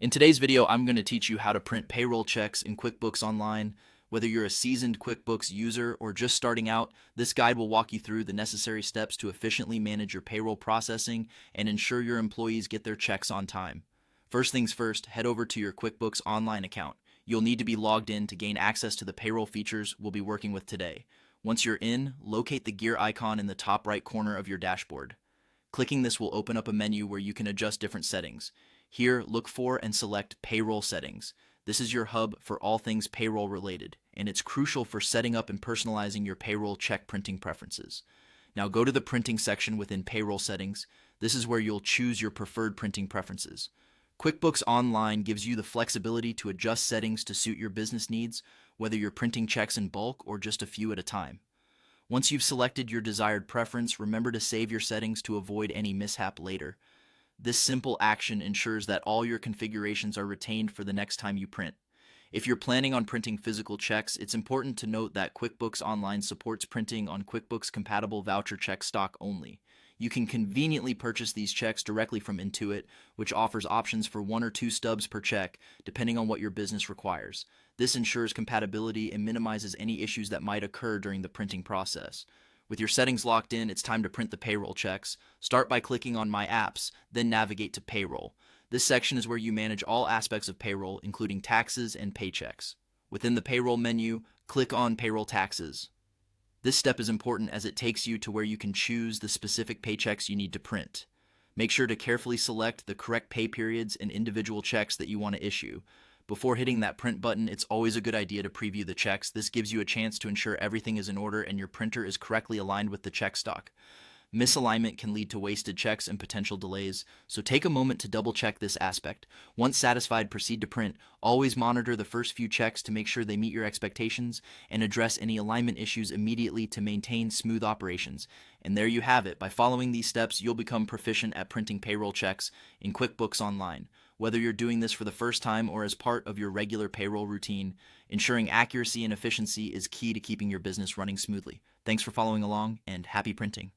In today's video, I'm going to teach you how to print payroll checks in QuickBooks Online. Whether you're a seasoned QuickBooks user or just starting out, this guide will walk you through the necessary steps to efficiently manage your payroll processing and ensure your employees get their checks on time. First things first, head over to your QuickBooks Online account. You'll need to be logged in to gain access to the payroll features we'll be working with today. Once you're in, locate the gear icon in the top right corner of your dashboard. Clicking this will open up a menu where you can adjust different settings. Here, look for and select Payroll Settings. This is your hub for all things payroll related, and it's crucial for setting up and personalizing your payroll check printing preferences. Now go to the printing section within Payroll Settings. This is where you'll choose your preferred printing preferences. QuickBooks Online gives you the flexibility to adjust settings to suit your business needs, whether you're printing checks in bulk or just a few at a time. Once you've selected your desired preference, remember to save your settings to avoid any mishap later. This simple action ensures that all your configurations are retained for the next time you print. If you're planning on printing physical checks, it's important to note that QuickBooks Online supports printing on QuickBooks-compatible voucher check stock only. You can conveniently purchase these checks directly from Intuit, which offers options for 1 or 2 stubs per check, depending on what your business requires. This ensures compatibility and minimizes any issues that might occur during the printing process. With your settings locked in, it's time to print the payroll checks. Start by clicking on My Apps, then navigate to Payroll. This section is where you manage all aspects of payroll, including taxes and paychecks. Within the Payroll menu, click on Payroll Taxes. This step is important as it takes you to where you can choose the specific paychecks you need to print. Make sure to carefully select the correct pay periods and individual checks that you want to issue. Before hitting that print button, it's always a good idea to preview the checks. This gives you a chance to ensure everything is in order and your printer is correctly aligned with the check stock. Misalignment can lead to wasted checks and potential delays, so take a moment to double check this aspect. Once satisfied, proceed to print. Always monitor the first few checks to make sure they meet your expectations and address any alignment issues immediately to maintain smooth operations. And there you have it. By following these steps, you'll become proficient at printing payroll checks in QuickBooks Online. Whether you're doing this for the first time or as part of your regular payroll routine, ensuring accuracy and efficiency is key to keeping your business running smoothly. Thanks for following along, and happy printing.